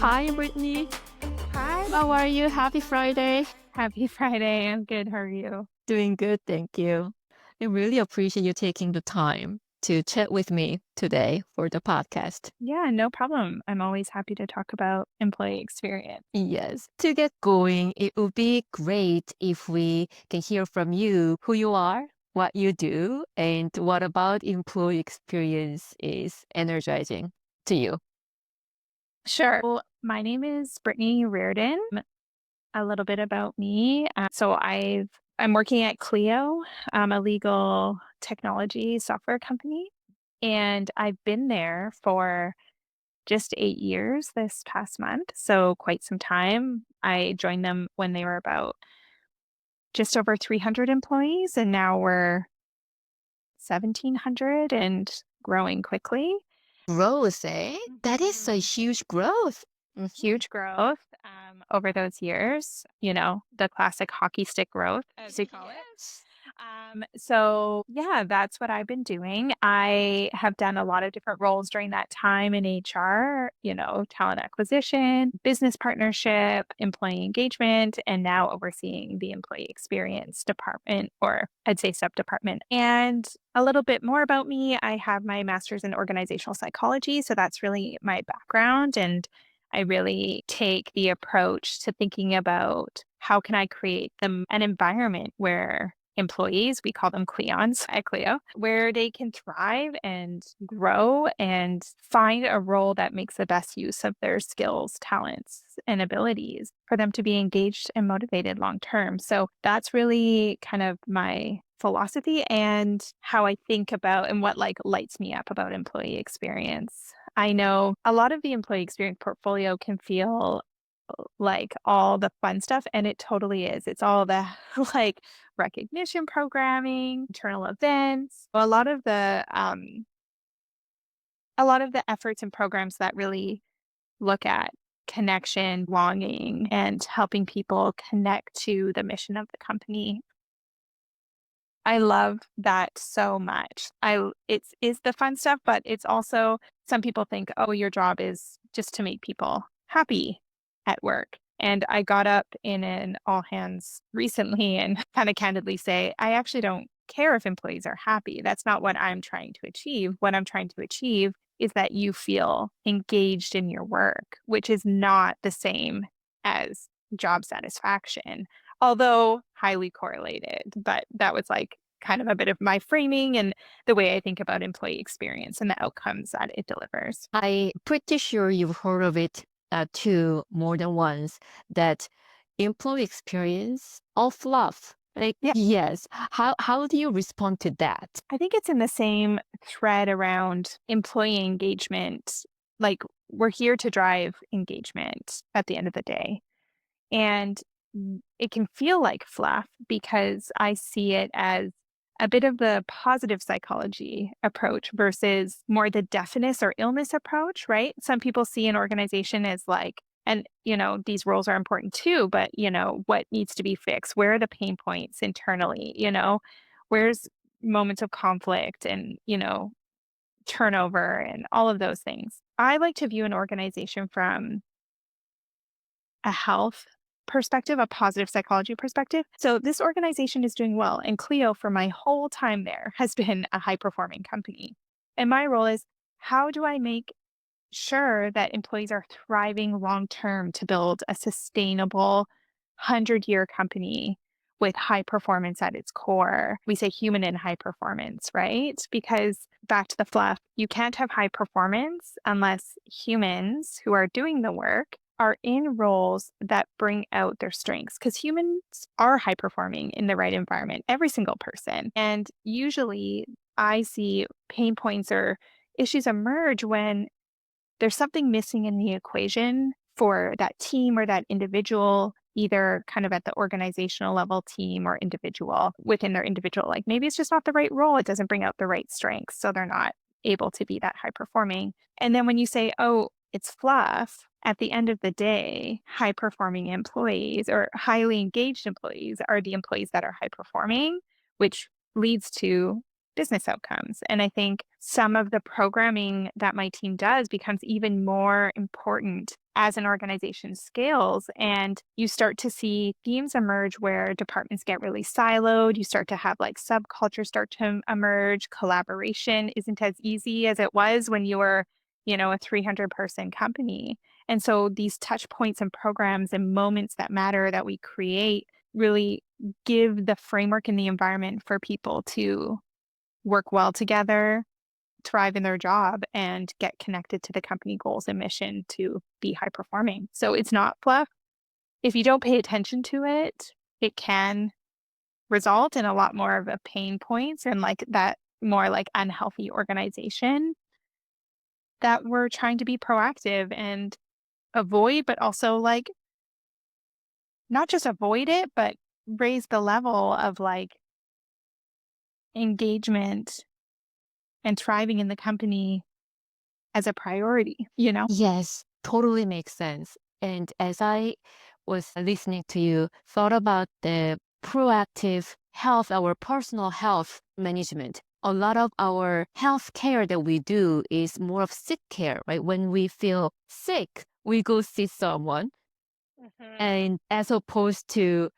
Hi, Brittany. Hi. How are you? Happy Friday. Happy Friday. I'm good. How are you? Doing good, thank you. I really appreciate you taking the time to chat with me today for the podcast. Yeah, no problem. I'm always happy to talk about employee experience. Yes. To get going, it would be great if we can hear from you who you are, what you do, and what about employee experience is energizing to you. Sure. Well, my name is Brittany Reardon. A little bit about me. I'm working at Clio, a legal technology software company, and I've been there for just 8 years this past month. So quite some time. I joined them when they were about just over 300 employees, and now we're 1,700 and growing quickly. Growth, eh? That is a Mhm. huge growth. Huge growth over those years, the classic hockey stick growth, as they call it. Yes. So yeah, that's what I've been doing. I have done a lot of different roles during that time in HR, talent acquisition, business partnership, employee engagement, and now overseeing the employee experience department, or I'd say sub department. And a little bit more about me, I have my master's in organizational psychology. So that's really my background. And I really take the approach to thinking about how can I create an environment where employees, we call them Cleons at Clio, where they can thrive and grow and find a role that makes the best use of their skills, talents, and abilities for them to be engaged and motivated long term. So that's really kind of my philosophy and how I think about and what lights me up about employee experience. I know a lot of the employee experience portfolio can feel like all the fun stuff, and it totally is. It's all the like recognition programming, internal events, a lot of the efforts and programs that really look at connection, belonging, and helping people connect to the mission of the company. I love that so much. It's is the fun stuff, but it's also some people think, oh, your job is just to make people happy at work. And I got up in an all hands recently and kind of candidly say, I actually don't care if employees are happy. That's not what I'm trying to achieve. What I'm trying to achieve is that you feel engaged in your work, which is not the same as job satisfaction, although highly correlated. But that was like kind of a bit of my framing and the way I think about employee experience and the outcomes that it delivers. I'm pretty sure you've heard of it too more than once that employee experience all fluff. Like, Yeah, yes. How do you respond to that? I think it's in the same thread around employee engagement. Like, we're here to drive engagement at the end of the day. And it can feel like fluff because I see it as a bit of the positive psychology approach versus more the deafness or illness approach, right? Some people see an organization as like, and these roles are important too, but what needs to be fixed? Where are the pain points internally? Where's moments of conflict and, turnover and all of those things. I like to view an organization from a health perspective, a positive psychology perspective. So this organization is doing well. And Clio, for my whole time there, has been a high performing company. And my role is how do I make sure that employees are thriving long term to build a sustainable 100-year company with high performance at its core? We say human and high performance, right? Because back to the fluff, you can't have high performance unless humans who are doing the work are in roles that bring out their strengths because humans are high performing in the right environment, every single person. And usually I see pain points or issues emerge when there's something missing in the equation for that team or that individual, either kind of at the organizational level, team or individual within their individual. Like maybe it's just not the right role. It doesn't bring out the right strengths. So they're not able to be that high performing. And then when you say, oh, it's fluff, at the end of the day, high performing employees or highly engaged employees are the employees that are high performing, which leads to business outcomes. And I think some of the programming that my team does becomes even more important as an organization scales and you start to see themes emerge where departments get really siloed, you start to have like subcultures start to emerge, collaboration isn't as easy as it was when you were, a 300-person company. And so these touch points and programs and moments that matter that we create really give the framework and the environment for people to work well together, thrive in their job, and get connected to the company goals and mission to be high performing. So it's not fluff. If you don't pay attention to it, it can result in a lot more of a pain points and like that more like unhealthy organization that we're trying to be proactive and avoid, but also like not just avoid it, but raise the level of like engagement and thriving in the company as a priority, you know? Yes, totally makes sense. And as I was listening to you, thought about the proactive health, our personal health management. A lot of our health care that we do is more of sick care, right? When we feel sick, we go see someone. Mhm. And as opposed to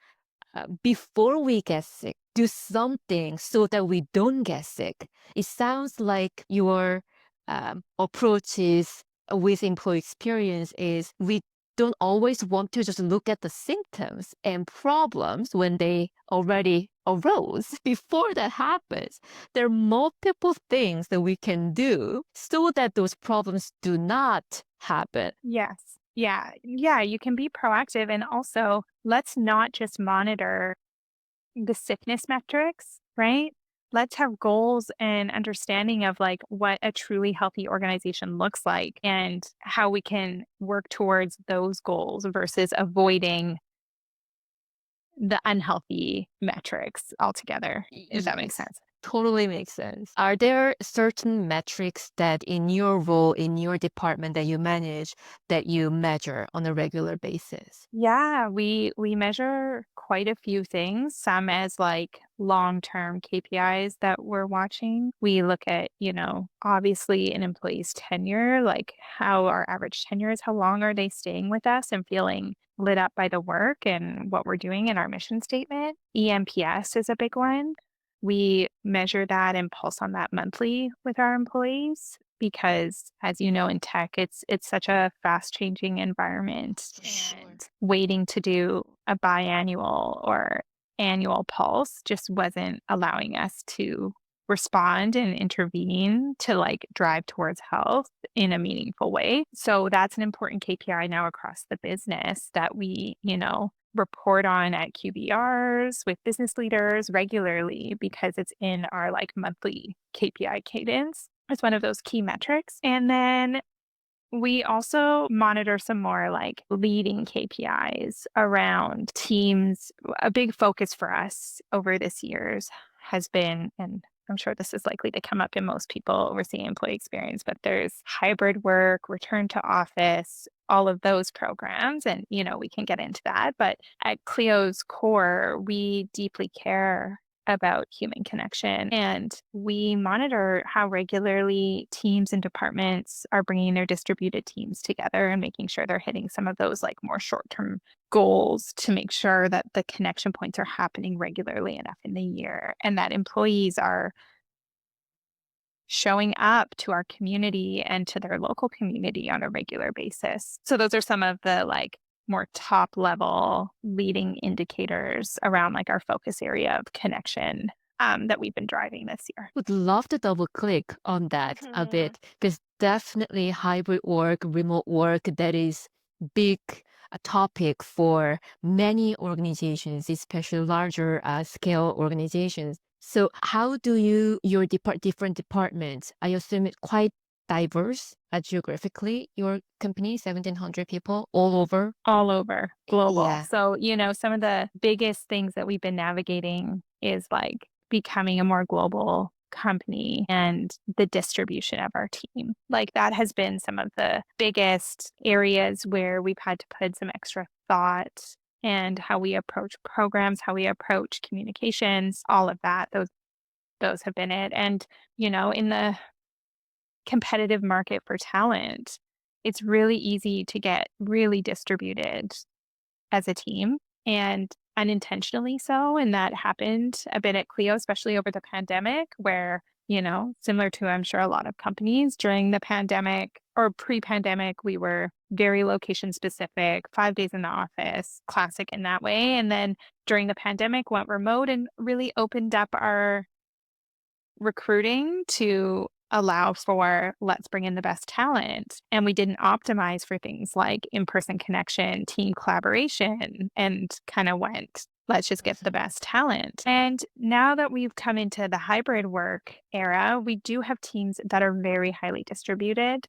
before we get sick, do something so that we don't get sick. It sounds like your approach is with employee experience is we don't always want to just look at the symptoms and problems when they already arose before that happens. There are multiple things that we can do so that those problems do not happen. Yes. Yeah. Yeah. You can be proactive. And also, let's not just monitor the sickness metrics, right? Let's have goals and understanding of like what a truly healthy organization looks like and how we can work towards those goals versus avoiding the unhealthy metrics altogether, if that makes Yes, sense. totally makes sense. Are there certain metrics that in your role, in your department that you manage, that you measure on a regular basis? Yeah, we measure quite a few things, some as like long-term KPIs that we're watching. We look at, obviously an employee's tenure, like how our average tenure is, how long are they staying with us and feeling lit up by the work and what we're doing in our mission statement. EMPS is a big one. We measure that and pulse on that monthly with our employees because as you know in tech it's such a fast changing environment For sure. and waiting to do a biannual or annual pulse just wasn't allowing us to respond and intervene to like drive towards health in a meaningful way. So that's an important KPI now across the business that we, report on at QBRs with business leaders regularly because it's in our like monthly KPI cadence. It's one of those key metrics. And then we also monitor some more like leading KPIs around teams. A big focus for us over this years has been, and I'm sure this is likely to come up in most people overseeing employee experience, but there's hybrid work, return to office, all of those programs. And, we can get into that. But at Clio's core, we deeply care about human connection. And we monitor how regularly teams and departments are bringing their distributed teams together and making sure they're hitting some of those like more short term goals to make sure that the connection points are happening regularly enough in the year and that employees are showing up to our community and to their local community on a regular basis. So those are some of the like more top level leading indicators around like our focus area of connection that we've been driving this year. Would love to double click on that a Mhm. bit because definitely hybrid work, remote work, that is big a topic for many organizations, especially larger scale organizations. So how do your different departments, I assume it's quite diverse geographically, your company, 1,700 people all over? All over global. Yeah. So, some of the biggest things that we've been navigating is like becoming a more global company and the distribution of our team. Like that has been some of the biggest areas where we've had to put some extra thought and how we approach programs, how we approach communications, all of that. Those have been it. And, in the competitive market for talent, it's really easy to get really distributed as a team and unintentionally so. And that happened a bit at Clio, especially over the pandemic, where, similar to, I'm sure, a lot of companies during the pandemic or pre pandemic, we were very location specific, 5 days in the office, classic in that way. And then during the pandemic, went remote and really opened up our recruiting to allow for let's bring in the best talent. And we didn't optimize for things like in person connection, team collaboration, and kind of went, let's just get the best talent. And now that we've come into the hybrid work era, we do have teams that are very highly distributed.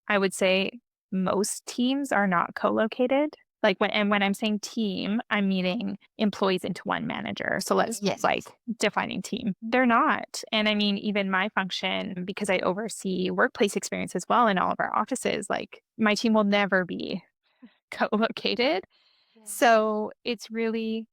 I would say most teams are not co-located. When I'm saying team, I'm meaning employees into one manager. So let's Yes. like defining team. They're not. And I mean, even my function, because I oversee workplace experience as well in all of our offices, like my team will never be co-located. So it's really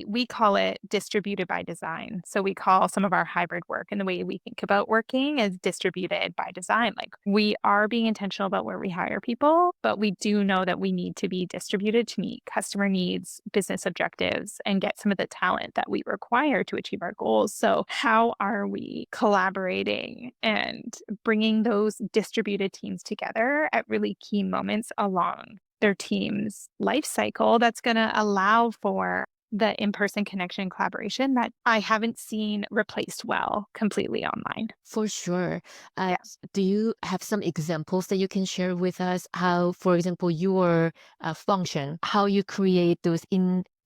we call it distributed by design. So we call some of our hybrid work and the way we think about working as distributed by design. Like we are being intentional about where we hire people, but we do know that we need to be distributed to meet customer needs, business objectives, and get some of the talent that we require to achieve our goals. So how are we collaborating and bringing those distributed teams together at really key moments along their team's life cycle that's going to allow for the in-person connection and collaboration that I haven't seen replaced well completely online. For sure. Yeah. Do you have some examples that you can share with us? How, for example, your function, how you create those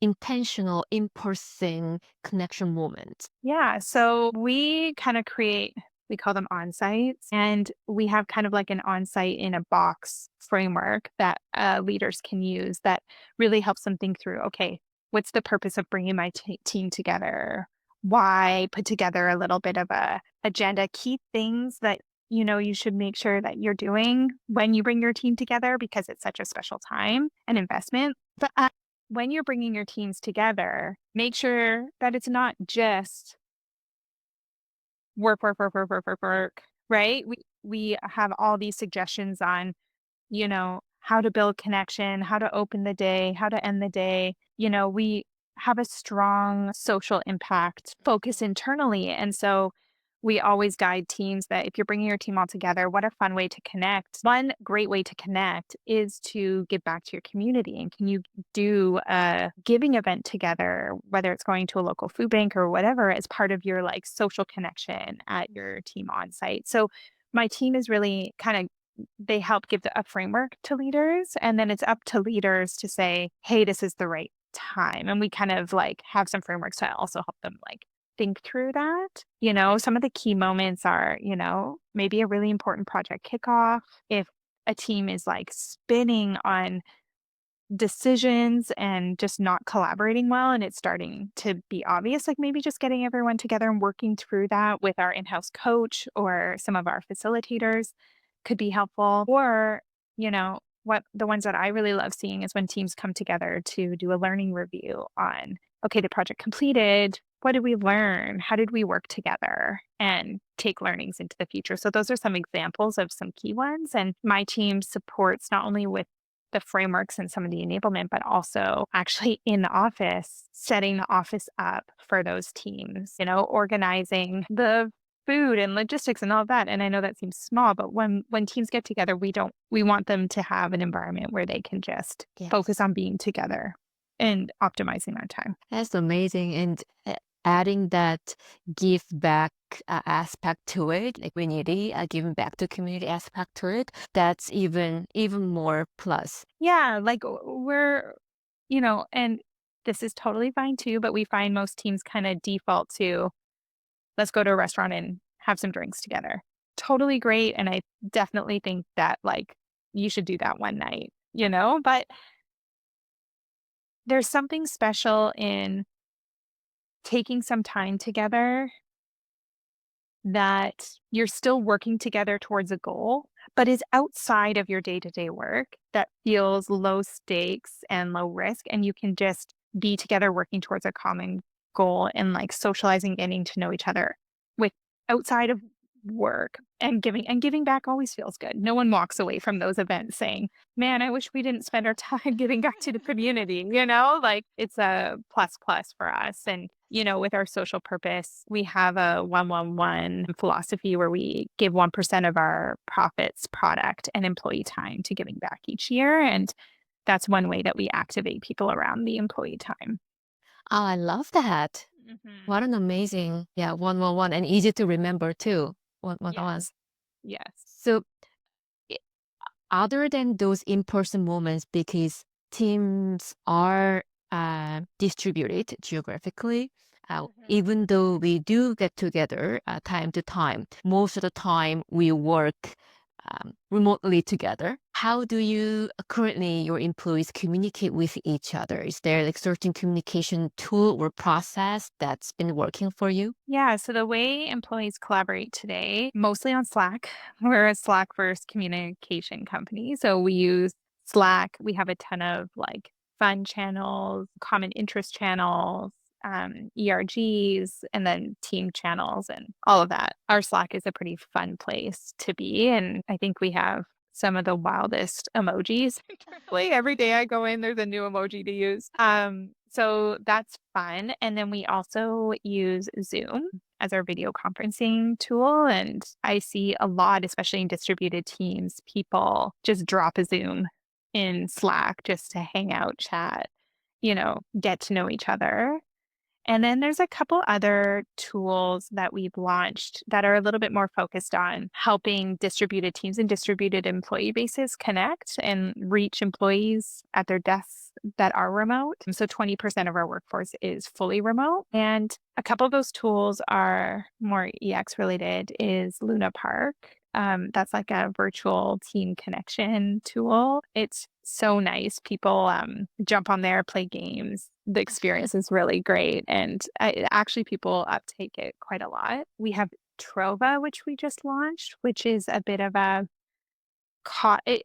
intentional in-person connection moments? Yeah. So we kind of we call them on-sites, and we have kind of like an on-site in a box framework that leaders can use that really helps them think through, okay, what's the purpose of bringing my team together? Why put together a little bit of a agenda, key things that you should make sure that you're doing when you bring your team together because it's such a special time and investment. But when you're bringing your teams together, make sure that it's not just work, work, work, work, work, work, work, right? We have all these suggestions on, how to build connection, how to open the day, how to end the day. We have a strong social impact focus internally. And so we always guide teams that if you're bringing your team all together, what a fun way to connect. One great way to connect is to give back to your community. And can you do a giving event together, whether it's going to a local food bank or whatever, as part of your like social connection at your team on site? So my team is really kind of they help give a framework to leaders, and then it's up to leaders to say, hey, this is the right time. And we kind of like have some frameworks to also help them like think through that. Some of the key moments are, maybe a really important project kickoff. If a team is like spinning on decisions and just not collaborating well and it's starting to be obvious, like maybe just getting everyone together and working through that with our in-house coach or some of our facilitators could be helpful. Or, what the ones that I really love seeing is when teams come together to do a learning review on, okay, the project completed. What did we learn? How did we work together and take learnings into the future? So those are some examples of some key ones. And my team supports not only with the frameworks and some of the enablement, but also actually in the office, setting the office up for those teams, organizing the food and logistics and all of that. And I know that seems small, but when teams get together, we want them to have an environment where they can just focus Yes. on being together and optimizing that time. That's amazing. And adding that give back aspect to it, like community, giving back to community aspect to it, that's even more plus. Yeah, like and this is totally fine too, but we find most teams kind of default to let's go to a restaurant and have some drinks together. Totally great. And I definitely think that like you should do that one night, but there's something special in taking some time together that you're still working together towards a goal, but is outside of your day to day work that feels low stakes and low risk. And you can just be together working towards a common goal and like socializing, getting to know each other with outside of work and giving back always feels good. No one walks away from those events saying, "Man, I wish we didn't spend our time giving back to the community," Like, it's a plus plus for us, and, with our social purpose, we have a 1-1-1 philosophy where we give 1% of our profits, product, and employee time to giving back each year, and that's one way that we activate people around the employee time. Oh, I love that. Mhm. What an amazing, yeah, 111 and easy to remember too. 111. Yes. Yes. So, i- other than those in-person moments, because teams are distributed geographically, Mhm. even though we do get together time to time, most of the time we work remotely together. How do you currently your employees communicate with each other? Is there like certain communication tool or process that's been working for you? Yeah, so the way employees collaborate today, mostly on Slack. We're a Slack first communication company. So we use Slack. We have a ton of like fun channels, common interest channels, ERGs, and then team channels and all of that. Our Slack is a pretty fun place to be. And I think we have some of the wildest emojis. Internally. Every day I go in, there's a new emoji to use. So that's fun. And then we also use Zoom as our video conferencing tool. And I see a lot, especially in distributed teams, people just drop a Zoom in Slack just to hang out, chat, get to know each other. And then there's a couple other tools that we've launched that are a little bit more focused on helping distributed teams and distributed employee bases connect and reach employees at their desks that are remote. So 20% of our workforce is fully remote. And a couple of those tools are more EX related is Luna Park. That's like a virtual team connection tool. It's so nice. People jump on there, play games. The experience is really great. And actually, people uptake it quite a lot. We have Trova, which we just launched, which is a bit of a co- it,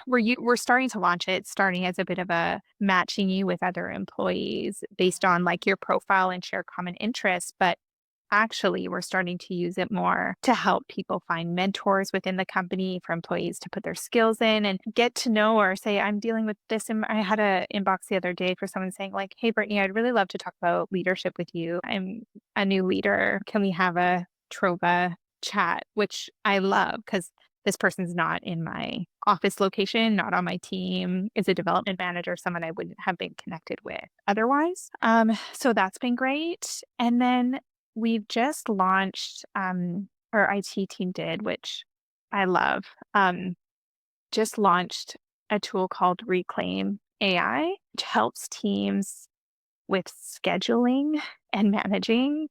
we're starting to launch it, starting as a bit of a matching you with other employees based on like your profile and share common interests. But actually, we're starting to use it more to help people find mentors within the company for employees to put their skills in and get to know or say, I'm dealing with this. And I had a inbox the other day for someone saying like, hey, Brittany, I'd really love to talk about leadership with you. I'm a new leader. Can we have a Trova chat? Which I love because this person's not in my office location, not on my team, is a development manager, someone I wouldn't have been connected with otherwise. So that's been great. And then we've just launched, our IT team did, which I love, just launched a tool called Reclaim AI, which helps teams with scheduling and managing.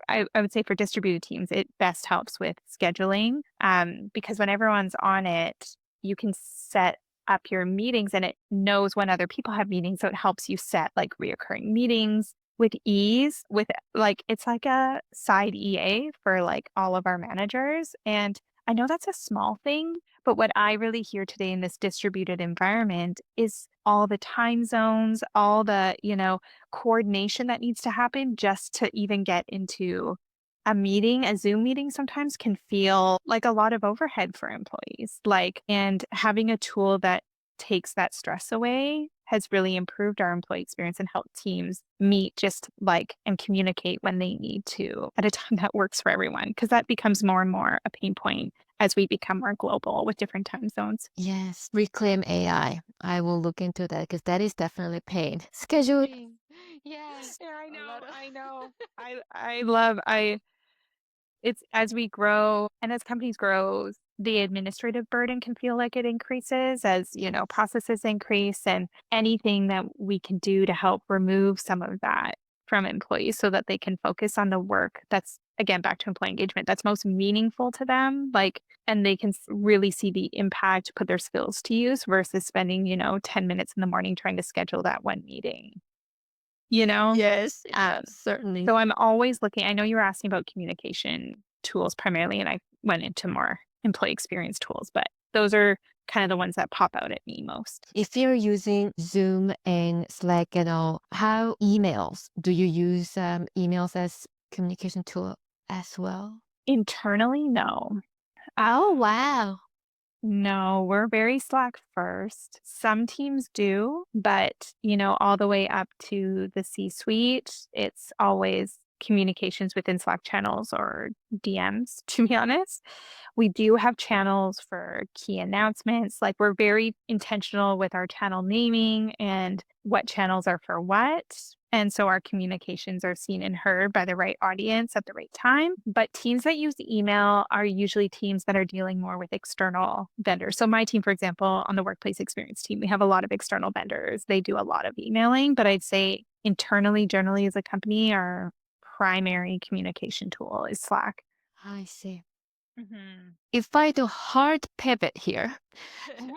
I would say for distributed teams, it best helps with scheduling, because when everyone's on it, you can set up your meetings and it knows when other people have meetings, so it helps you set, like, reoccurring meetings with ease, with, like it's like a side EA for, like, all of our managers, and I know that's a small thing, but what I really hear today in this distributed environment is all the time zones, all the, coordination that needs to happen just to even get into a meeting, a Zoom meeting sometimes can feel like a lot of overhead for employees. Like, and having a tool that takes that stress away has really improved our employee experience and helped teams meet just like and communicate when they need to at a time that works for everyone. Because that becomes more and more a pain point as we become more global with different time zones. Yes, reclaim AI. I will look into that because that is definitely pain. Scheduling. Yes, Yeah, I a know. lot of. I know. I love I It's as we grow and as companies grow, the administrative burden can feel like it increases as, processes increase and anything that we can do to help remove some of that from employees so that they can focus on the work that's again back to employee engagement that's most meaningful to them, like, and they can really see the impact, put their skills to use versus spending, 10 minutes in the morning trying to schedule that one meeting, you know? Yes, Um, yes, certainly. so I'm always looking. I know you were asking about communication tools primarily, and I went into more employee experience tools, but those are kind of the ones that pop out at me most. If you're using Zoom and Slack and all, how emails? Do you use emails as communication tool as well? Internally, no. Oh, Um, wow. no, we're very Slack first. Some teams do, but, all the way up to the C-suite, it's always communications within Slack channels or DMs, to be honest. We do have channels for key announcements. Like, we're very intentional with our channel naming and what channels are for what. And so our communications are seen and heard by the right audience at the right time. But teams that use email are usually teams that are dealing more with external vendors. So, my team, for example, on the workplace experience team, we have a lot of external vendors. They do a lot of emailing, but I'd say internally, generally as a company, our primary communication tool is Slack. I see. Mhm. If I do hard pivot here, Mhm.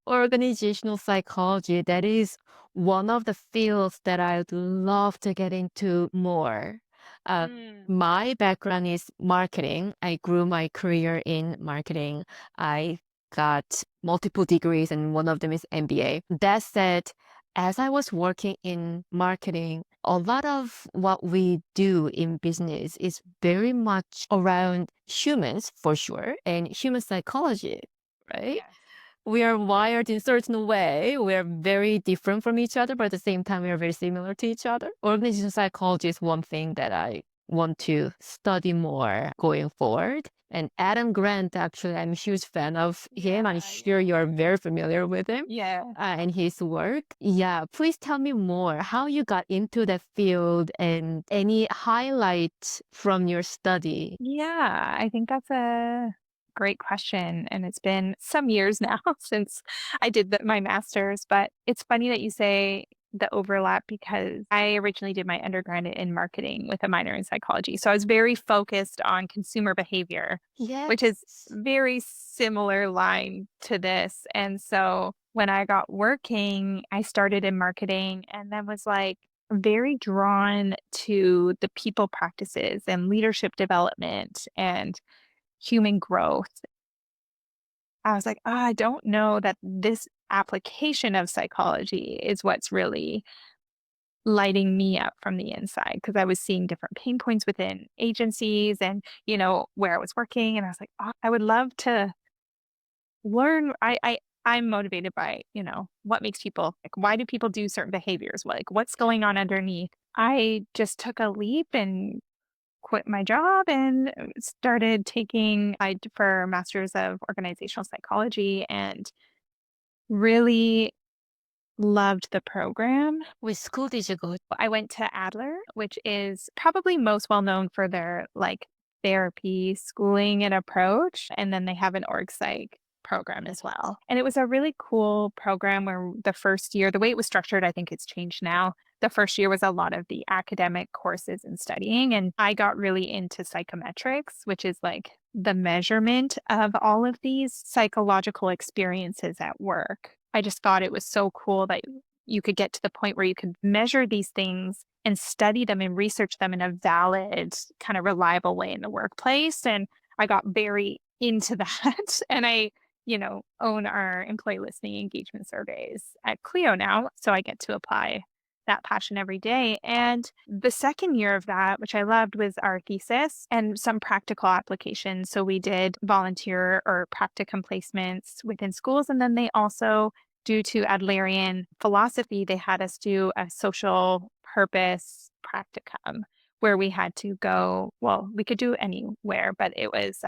organizational psychology, that is one of the fields that I'd love to get into more. Uh, Mm. my background is marketing. I grew my career in marketing. I got multiple degrees, and one of them is MBA. That said, as I was working in marketing, a lot of what we do in business is very much around humans for sure and human psychology, right? Yes. We are wired in certain way. We are very different from each other, but at the same time, we are very similar to each other. Organizational psychology is one thing that I want to study more going forward. And Adam Grant, actually, I'm a huge fan of him. I'm Yeah, sure yeah. you are very familiar with him Yeah. and his work. Yeah, please tell me more how you got into that field and any highlight from your study. Yeah, I think that's a great question, and it's been some years now since I did my master's, but it's funny that you say the overlap because I originally did my undergrad in marketing with a minor in psychology. So I was very focused on consumer behavior, which is Yes. very similar line to this. And so when I got working, I started in marketing and then was like, very drawn to the people practices and leadership development and human growth. I was like, I don't know that this application of psychology is what's really lighting me up from the inside because I was seeing different pain points within agencies and, where I was working. And I was like, oh, I would love to learn. I'm motivated by, what makes people like, why do people do certain behaviors? Like, what's going on underneath? I just took a leap and quit my job and started taking for masters of organizational psychology and really loved the program. Which school did you go? I went to Adler, which is probably most well known for their like therapy, schooling and approach. And then they have an org psych program as well. And it was a really cool program where the first year, the way it was structured, I think it's changed now. The first year was a lot of the academic courses and studying. And I got really into psychometrics, which is like the measurement of all of these psychological experiences at work. I just thought it was so cool that you could get to the point where you could measure these things and study them and research them in a valid, kind of reliable way in the workplace. And I got very into that. And I, own our employee listening engagement surveys at Clio now. So I get to apply that passion every day. And the second year of that, which I loved, was our thesis and some practical applications. So we did volunteer or practicum placements within schools. And then they also, due to Adlerian philosophy, they had us do a social purpose practicum where we had to go, well, we could do anywhere, but it was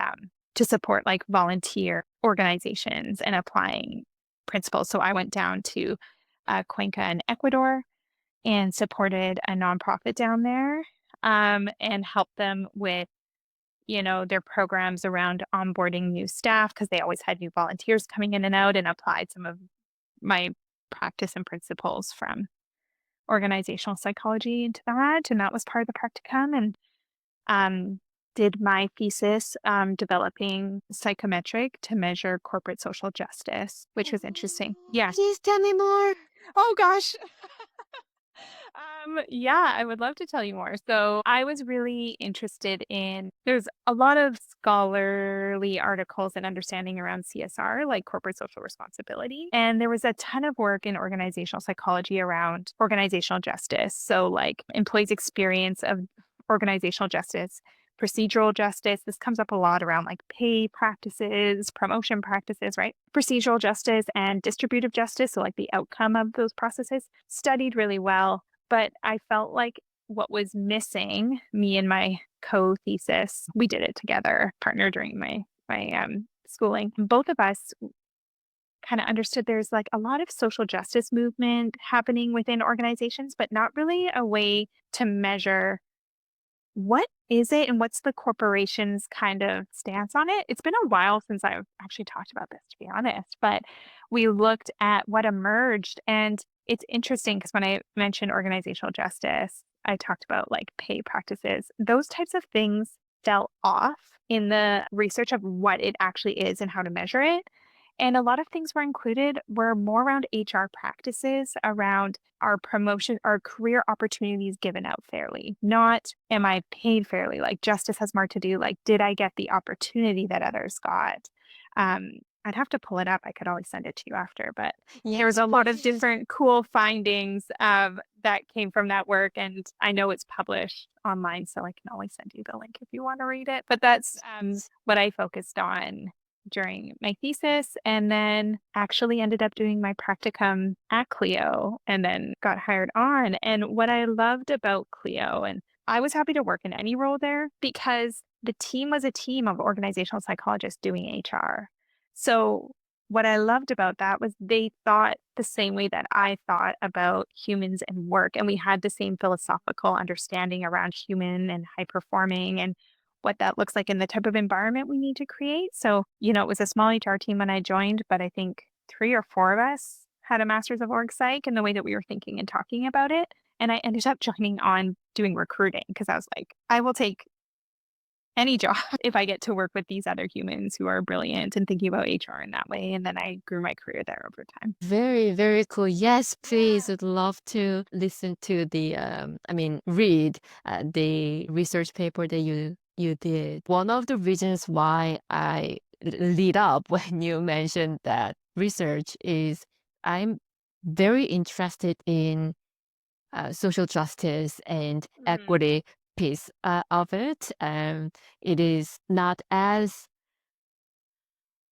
to support like volunteer organizations and applying principles. So I went down to Cuenca in Ecuador and supported a nonprofit down there and helped them with, their programs around onboarding new staff because they always had new volunteers coming in and out and applied some of my practice and principles from organizational psychology into that. And that was part of the practicum. And um, did my thesis developing psychometric to measure corporate social justice, which was interesting. Oh, Yes. please tell me more. Oh gosh. Yeah, I would love to tell you more. So I was really interested in there's a lot of scholarly articles and understanding around CSR, like corporate social responsibility. And there was a ton of work in organizational psychology around organizational justice. So like employees' experience of organizational justice procedural justice. This comes up a lot around like pay practices, promotion practices, right? Procedural justice and distributive justice. So, like the outcome of those processes studied really well. But I felt like what was missing, me and my co thesis, we did it together, partner during my schooling. Both of us kind of understood there's like a lot of social justice movement happening within organizations, but not really a way to measure what is it and what's the corporation's kind of stance on it? It's been a while since I've actually talked about this, to be honest, but we looked at what emerged. And it's interesting because when I mentioned organizational justice, I talked about like pay practices. Those types of things fell off in the research of what it actually is and how to measure it. And a lot of things were included were more around HR practices, around our promotion, our career opportunities given out fairly, not am I paid fairly? Like justice has more to do. Like, did I get the opportunity that others got? Um, I'd have to pull it up. I could always send it to you after, but there was Yes, a lot of please. different cool findings that came from that work. And I know it's published online, so I can always send you the link if you want to read it. But that's what I focused on during my thesis, and then actually ended up doing my practicum at Clio and then got hired on. And what I loved about Clio, and I was happy to work in any role there because the team was a team of organizational psychologists doing HR. So what I loved about that was they thought the same way that I thought about humans and work. And we had the same philosophical understanding around human and high performing and what that looks like in the type of environment we need to create. So, it was a small HR team when I joined, but I think 3 or 4 of us had a master's of org psych in the way that we were thinking and talking about it. And I ended up joining on doing recruiting because I was like, I will take any job if I get to work with these other humans who are brilliant and thinking about HR in that way. And then I grew my career there over time. Very, very cool. Yes, please. Yeah. Would love to listen to read the research paper that you did. One of the reasons why I lead up when you mentioned that research is I'm very interested in social justice and Mm. equity piece of it. It is not as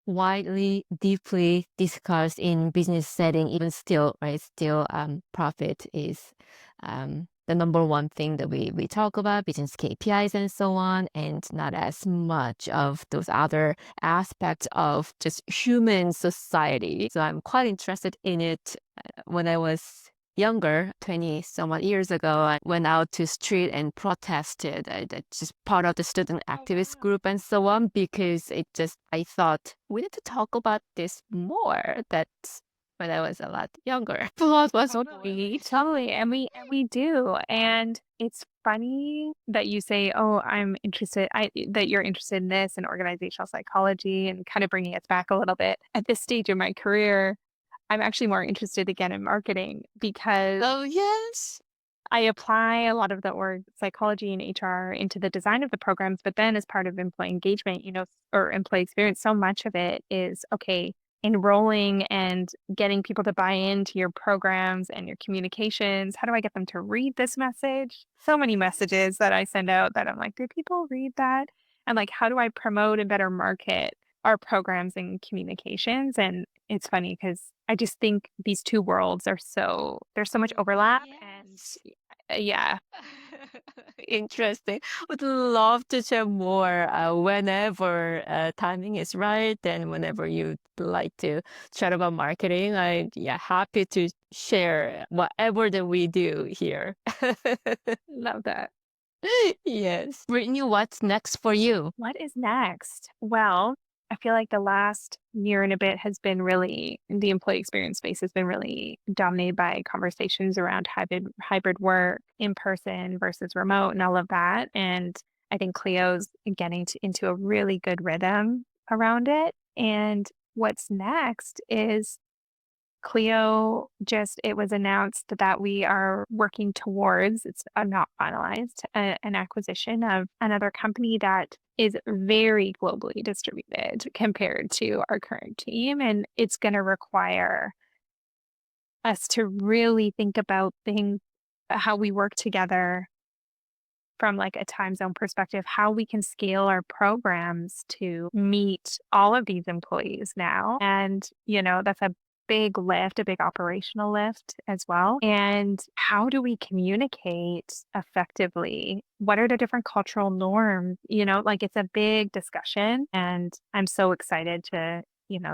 widely, deeply discussed in business setting, even still, right? Still, profit is the number one thing that we talk about, business KPIs and so on, and not as much of those other aspects of just human society. So I'm quite interested in it. When I was younger, 20 somewhat years ago, I went out to street and protested. That's just part of the student Oh, activist wow. group and so on, because I thought we need to talk about this more. That's when I was a lot younger. Plus was Totally, totally. And we do. And it's funny that you say, "Oh, that you're interested in this and organizational psychology," and kind of bringing us back a little bit. At this stage of my career, I'm actually more interested again in marketing because Oh, yes. I apply a lot of the org psychology and HR into the design of the programs, but then as part of employee engagement, or employee experience, so much of it is okay, enrolling and getting people to buy into your programs and your communications. How do I get them to read this message? So many messages that I send out that I'm like, do people read that? And like, how do I promote and better market our programs and communications? And it's funny because I just think these two worlds there's so much overlap and Yes. yeah. Interesting. Would love to share more whenever timing is right and whenever you'd like to chat about marketing. Happy to share whatever that we do here. Love that. Yes. Brittany, what's next for you? What is next? Well, I feel like the last year and a bit the employee experience space has been really dominated by conversations around hybrid work, in person versus remote, and all of that. And I think Cleo's getting into a really good rhythm around it. And what's next is it was announced that we are working towards, it's not finalized, an acquisition of another company that is very globally distributed compared to our current team. And it's going to require us to really think about how we work together from like a time zone perspective, how we can scale our programs to meet all of these employees now. And, that's a big lift, a big operational lift as well. And how do we communicate effectively? What are the different cultural norms? Like it's a big discussion. And I'm so excited to,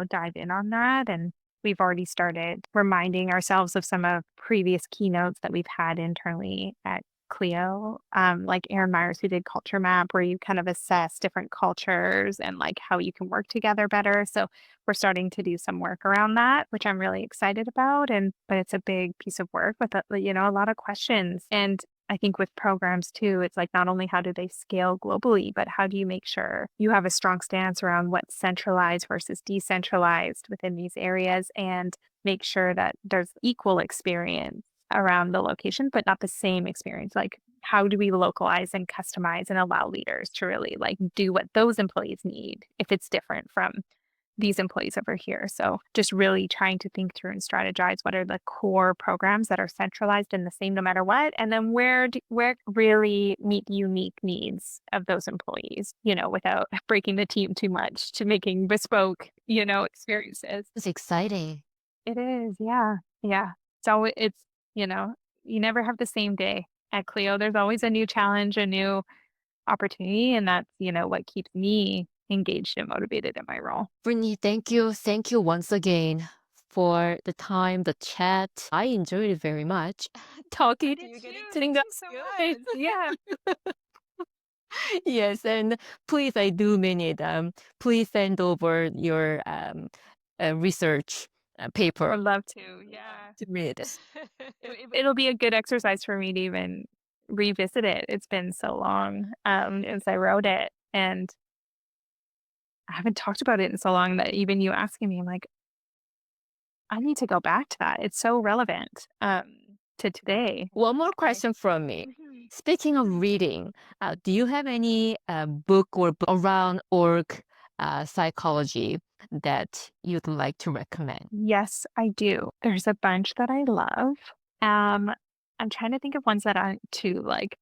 dive in on that. And we've already started reminding ourselves of some of previous keynotes that we've had internally at Clio, like Aaron Myers, who did Culture Map, where you kind of assess different cultures and like how you can work together better. So we're starting to do some work around that, which I'm really excited about. But it's a big piece of work with a lot of questions. And I think with programs too, it's like not only how do they scale globally, but how do you make sure you have a strong stance around what's centralized versus decentralized within these areas and make sure that there's equal experience around the location, but not the same experience. Like, how do we localize and customize and allow leaders to really like do what those employees need if it's different from these employees over here? So just really trying to think through and strategize what are the core programs that are centralized and the same no matter what, and then where really meet unique needs of those employees, without breaking the team too much to making bespoke, experiences. It's exciting. It is, yeah, yeah. So it's you know you never have the same day at Clio. There's always a new challenge, a new opportunity, and that's what keeps me engaged and motivated in my role. Brittany, thank you. Thank you once again for the time, the chat. I enjoyed it very much. Talking to you, getting to Thank know you so you. much. Yeah. Yes, and please, I do mean it. Please send over your research paper Would love to. Yeah. to read. It'll be a good exercise for me to even revisit it. It's been so long since I wrote it, and I haven't talked about it in so long that even you asking me, I'm like, I need to go back to that. It's so relevant to today. One more question from me. Mhm. Speaking of reading, do you have any book or book around org psychology that you'd like to recommend? Yes, I do. There's a bunch that I love. Um, I'm trying to think of ones that aren't too like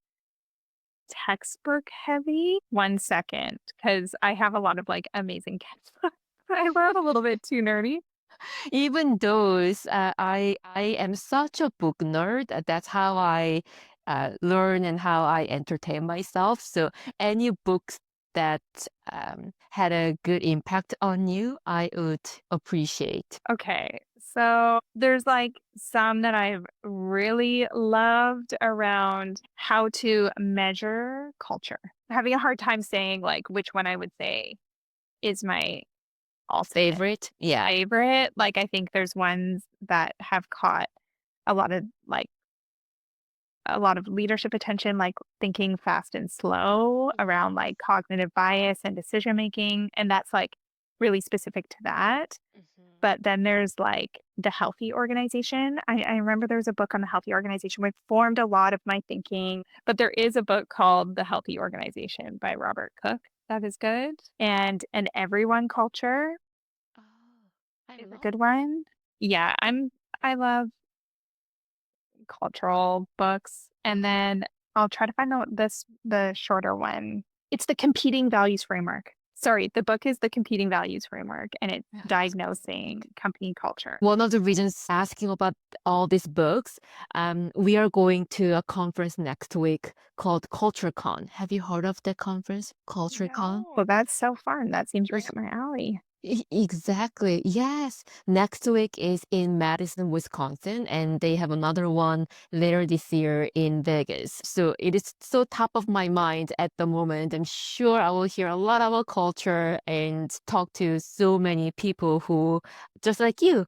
textbook heavy. One second, because I have a lot of like amazing textbooks. I love a little bit too nerdy. Even those, I am such a book nerd. That's how I learn and how I entertain myself. So any books that had a good impact on you, I would appreciate. Okay. So there's like some that I've really loved around how to measure culture. I'm having a hard time saying like which one I would say is my ultimate Favorite? Yeah. favorite. Like I think there's ones that have caught a lot of like a lot of leadership attention, like thinking fast and slow around like cognitive bias and decision making. And that's like really specific to that. Mhm. But then there's like the healthy organization. I remember there was a book on the healthy organization which formed a lot of my thinking. But there is a book called The Healthy Organization by Robert Cook that is good. And an everyone culture Oh, I is a love. good one. Yeah, I love cultural books. And then I'll try to find the shorter one. It's the competing values framework. Sorry, the book is the competing values framework and it's Yeah, that's diagnosing company culture. one of the reasons asking about all these books, we are going to a conference next week called CultureCon. Have you heard of that conference, CultureCon? Well, that's so fun. That seems right up my alley. Exactly. Yes. Next week is in Madison, Wisconsin, and they have another one later this year in Vegas. So it is so top of my mind at the moment. I'm sure I will hear a lot about culture and talk to so many people who, just like you,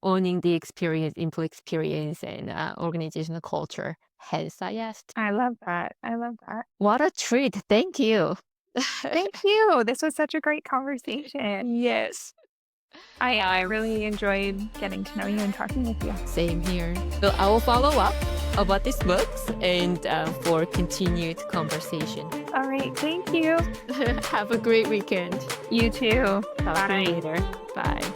owning the experience, employee experience, and organizational culture. Hence, I asked. I love that. I love that. What a treat. Thank you. Thank you. This was such a great conversation. Yes. I really enjoyed getting to know you and talking with you. Same here. So I will follow up about these books and for continued conversation. All right. Thank you. Have a great weekend. You too. Talk to Bye. you later. Bye.